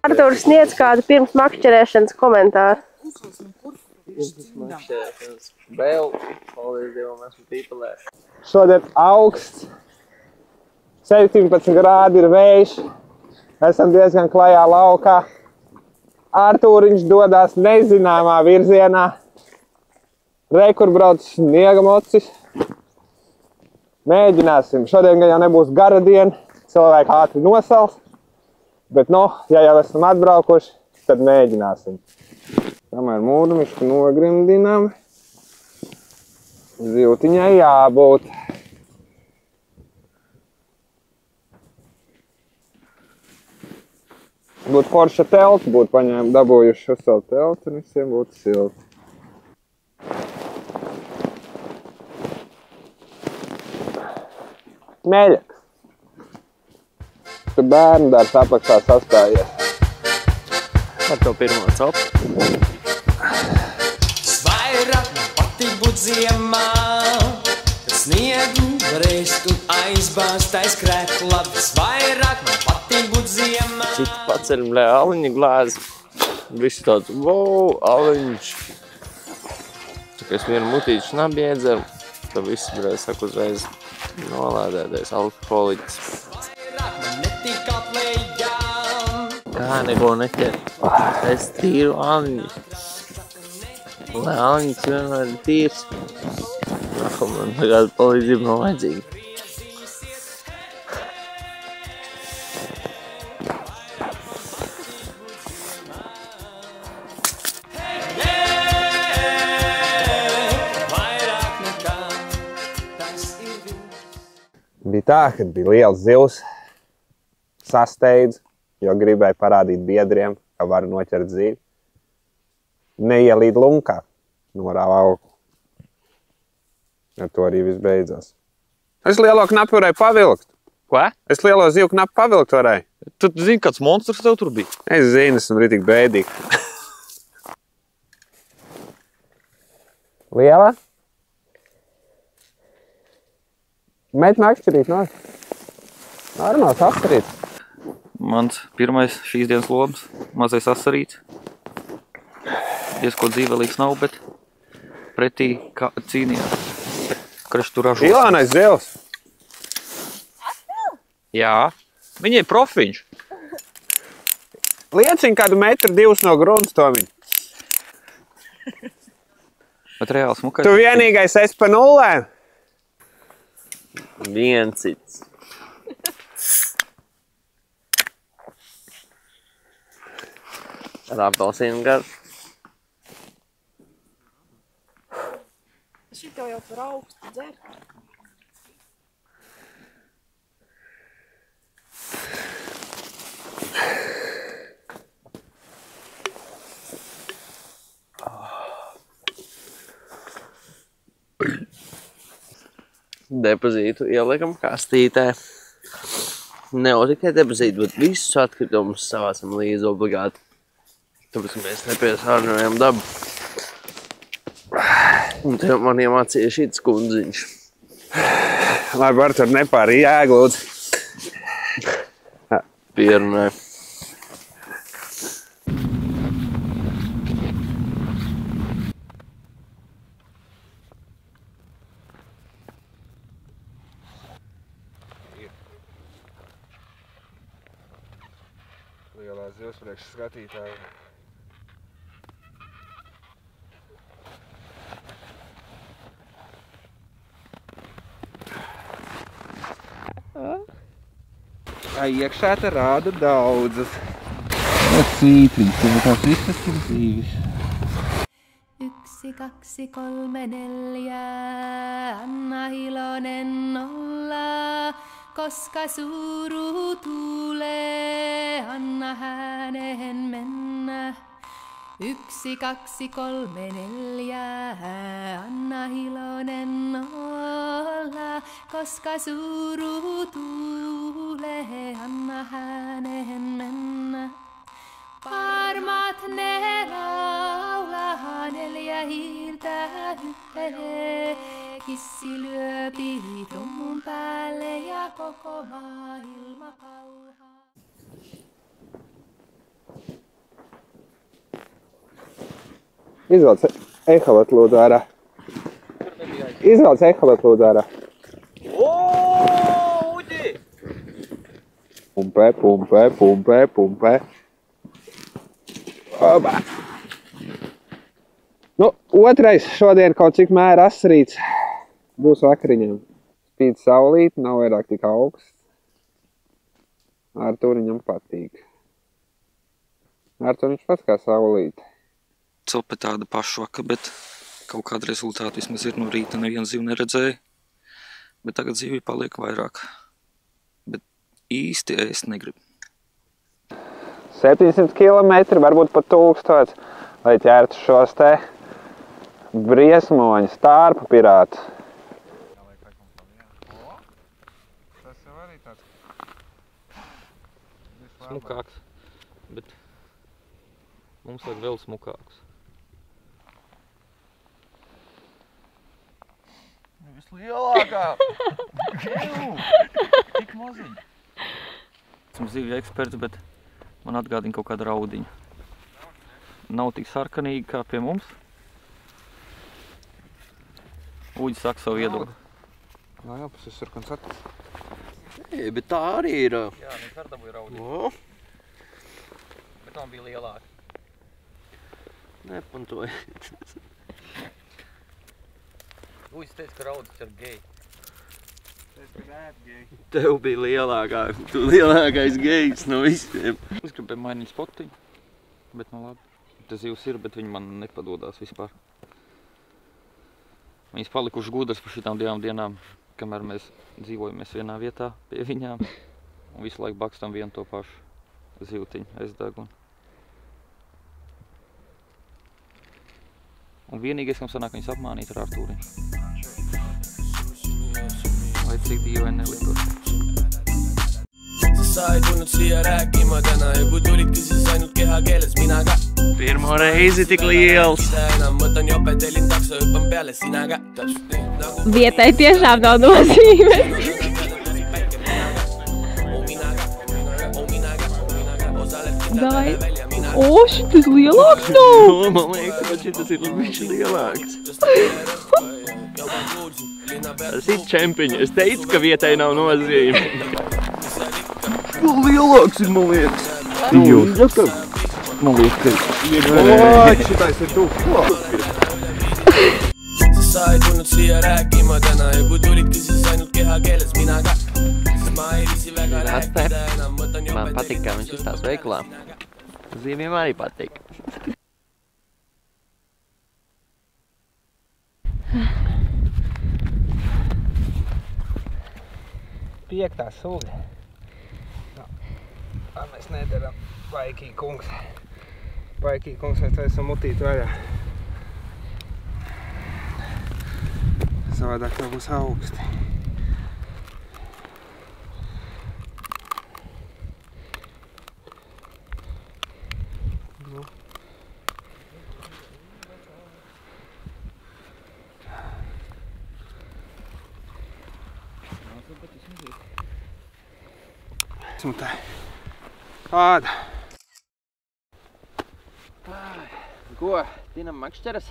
Artūrs sniedz kādu pirms makšķerēšanas komentāru. Vēl, paldies Dievam, esmu pīpelē. Šodien augsts, 17 grādi ir vējš, esam diezgan klajā laukā. Artūriņš dodās nezināmā virzienā. Re, kur brauc sniega mocis. Mēģināsim. Šodien jau nebūs gara diena, cilvēki ātri nosals. Bet, ja jau esam atbraukuši, tad mēģināsim. Kamēr mūrmišku nogrimdinām, zivtiņai jābūt. Būtu forša telts, būtu paņēmu dabūjuši uz savu teltu un visiem būtu silti. Meļaks. Tur bērnu darbs apakšā sastājies. Ar to pirmo copu. Vairāk man patīk būt ziemā, kad sniegu varēst un aizbāzt aiz krēkla. Vairāk man patīk būt ziemā. Citi paceļam, lai aliņa glāzi. Visi tāds, wow, aliņš. Tā kā es vienu mutīti šnabi iedzeru, tad visi varēja saka uzreiz nolādēties alkoholiķis. Kā neko neķer. Es tīru aliņu. Lai aliņas vienmēr ir tīrs. Man tagad palīdzība nav vajadzīga. Bija tā, kad bija liels zivs, sasteidz, jo gribēju parādīt biedriem, ka varu noķert zivi. Neielīd lunkā, norāva augu. Ar to arī viss beidzās. Es lielo knapu varēju pavilkt. Ko? Es lielo zivu knapu pavilkt varēju. Tu zini, kāds monstrs tev tur bija? Es zinu, esmu ritīgi bēdīgi. Liela? Met makšķerīt, normāls asarīts. Mans pirmais šīs dienas loms, mazais asarīts. Diezko dzīvelīgs nav, bet pretī cīnījās. Kraštu ražos. Ilānais zivs. Jā, viņai profiņš. Lieciņ kādu 1,2 m no grunts to viņu. Bet reāli smukais. Tu vienīgais esi pa nullēm. Viens cits. Ar apelsīnu garu. Šito jau par augstu dzer. Depozītu ieliekam kastītē. Ne jau tikai depozītu, bet visus atkritumus savācam līdzi obligāti. Tāpēc mēs nepiesārņojam dabu. Un tev man iemācīja šīts kundziņš. Labi, Artur, nepāri jēgu, lūdzu. Pierunāju. Lielās zivs priekš skatītāji. Iekšā te rāda daudzas. Cītriņas, jo tās visas ir dzīvis. 1, 2, 3, 4, anna iloinen olla, koska suru tulee, anna hänen mennä. 1, 2, 3, 4, anna iloinen olla. koska suru tuulee, anna hänen mennä. Varmat ne laulaa, 4 hiiltä hyppelee. Kissi lyöpi trummun päälle ja koko maailma pauhaa. Izvelc eholat lūdzu ārā. Izvelc eholat lūdzu ārā. Uģi! Pumpē, pumpē, pumpē, pumpē. Oba! Nu, otrais šodien kaut cik mēra asrīts. Būs vakariņām. Spīd saulīt, nav vairāk tik augsts. Artūriņam patīk. Artūriņš pats kā saulīt. Cope tāda pašvaka, bet kaut kāda rezultāta vismaz ir no rīta nevienu zivu neredzēja. Bet tagad zivi paliek vairāk. Bet īsti ēst negribu. 700 kilometri, varbūt pat 1000, lai ķertu šos te briesmoņu stārpu pirātu. Tas jau arī tāds Smukāks, bet mums vajag vēl smukāks. Vislielākā! Tik maziņ! Esmu zivju eksperts, bet man atgādina kaut kāda raudiņa. Nav tik sarkanīgi kā pie mums. Uģis saka savu viedokli. Jā, tas ir sarkans atis. Ei, bet tā arī ir. Jā, viņš ar dabūja raudiņu. Bet man bija lielāka. Nepantoja. Uģis teica, ka raudis ir geji. Tev bija lielākā, tu lielākais gejs no visiem. Es gribēju mainīt spotiņu, bet nu labi. Te zivs ir, bet viņi man nepadodās vispār. Viņas palikuši gudras par šitām 2 dienām, kamēr mēs dzīvojamies vienā vietā pie viņām. Un visu laiku bakstam vienu to pašu zivtiņu aizdegunu. Un vienīgais, kam sanāk viņas apmānīt, ir Artūriņš. Vai cik dīvaini neliktos. Sä ei tulnud siia rääkima täna ja kui tulidki, siis ainult kehakeeles mina ka. Pirmo reizi tik liels. Enam võtan jope, tellin takso, hüppan peale sina ka. Vietai tiešām nav nozīmes. Dai. O, šitas lielāks nav! Man liekas, ka šitas ir bišķi lielāks. Tas ir čempiņi. Es teicu, ka vietai nav nozīme. Lielāks ir, man liekas. Man liekas, ka Šitais ir tu. Sä ei tulnud siia rääkima täna ja kui tulidki, siis ainult kehakeeles mina ka. Ma ei viisi väga rääkida enam, võtan jope. Man patīk, kā viņš izstās veiklā. Zīmiem arī patīk. Piektā suga. Tā mēs nedaram. Baikī kungs. Baikī kungs, mēs taisam mutīt vaļā. Savādāk tev būs augsti. Smutē. Āda. Ko? Tinam makšķeras?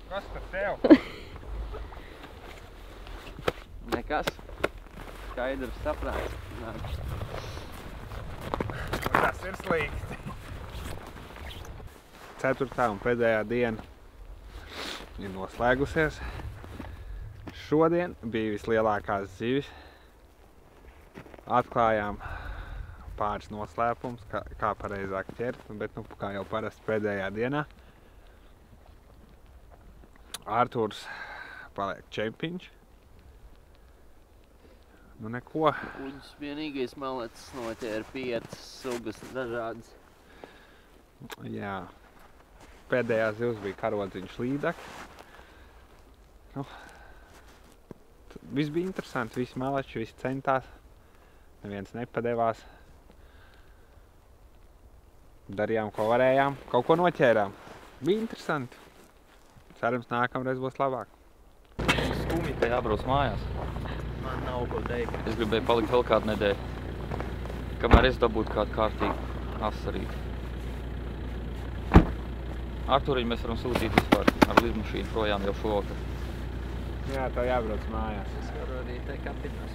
Kas par tev? Nekas. Skaidrs saprāts. Tas ir slikti. 4. un pēdējā diena ir noslēgusies. Šodien bija vislielākās zivis. Atklājām pāris noslēpums, kā pareizāk ķert, bet nu, kā jau parasti pēdējā dienā. Artūrs paliek čempiņš. Nu neko. Uģis vienīgais malecis noķēra 5 sugas dažādas. Jā. Pēdējā zivs bija karodziņš līdaki. Nu, viss bija interesanti, visi malači, visi centās. Neviens nepadevās. Darījām, ko varējām, kaut ko noķērām. Bija interesanti. Cerams, nākamreiz būs labāk. Skumji, ka jābrauc mājās. Man nav ko teikt. Es gribēju palikt vēl kādu nedēļu, kamēr es dabūtu kādu kārtīgu asarīti. Arturiņu mēs varam sūtīt vispār ar lidmašīnu projām jau šovakar. Jā, tev jābrauc mājās. Es varu arī te kapinos.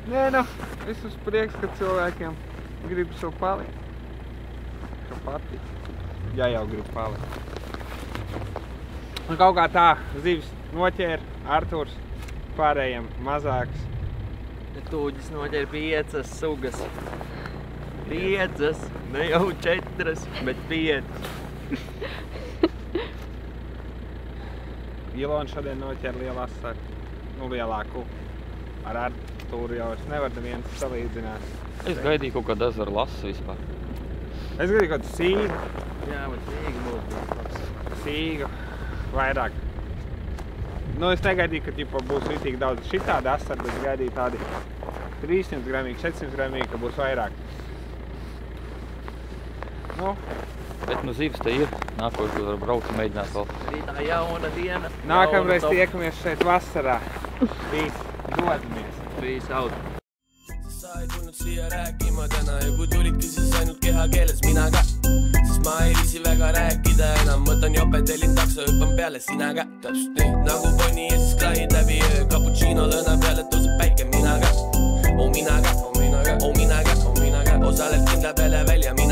Nē, nu, visus prieks, ka cilvēkiem grib sev palikt. Ka patīk. Jā, jau grib palikt. Un kaut kā tā, zivis noķēra Arturs, pārējiem mazāks. Tūģis noķēra 5 sugas. 5, ne jau 4, bet 5. Ilona šodien noķēra lielu asaru, nu lielāku. Ar Arturu jau es nevaru neviens salīdzināt. Es gaidīju kaut kādu ezeru lasu vispār. Es gaidīju kaut kādu sīgu. Jā, bet sīga būtu. Sīgu, vairāk. Nu, es negaidīju, ka ķipa, būs ritīgi daudz šitādi asari, bet es gaidīju tādi 300 gramīgi, 400 gramīgi, ka būs vairāk. Nu, Bet nu zivis te ir, nākošu var braukt un mēģināt vēl. Rītā jauna diena. nākamreiz tiekamies šeit vasarā. Viss, dodamies. Peace out. Sa ei tulnud siia rääkima täna ja kui tulidki siis ainult kehakeeles mina ka. Sest ma ei viisi väga rääkida enam, võtan jope, tellin takso, hüppan peale sina ka. Täpselt nii nagu Bonnie ja siis klaid läbi öö, cappuccino lõõna peale tõuseb päike mina ka. Oh mina ka, oh mina ka, oh mina ka, oh mina ka, osaled kindla peale välja mina.